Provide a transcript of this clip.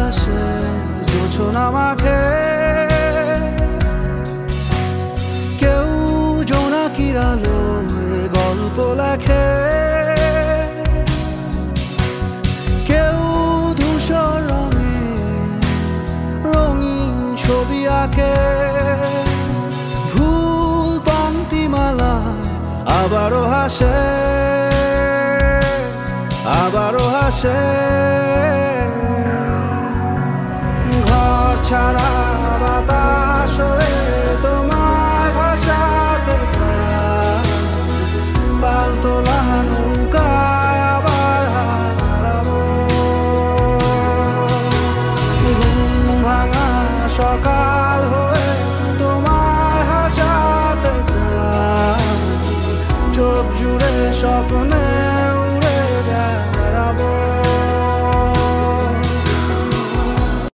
আকাশে জোছনা মাখে, কেউ জোনাকির আলোয় গল্প লেখে, কেউ ধূসর রঙে রঙিন ছবি আঁকে। ভুল পংক্তিমালায় আবারও হাসে, আবারও হাসে। ঘর ছাড়া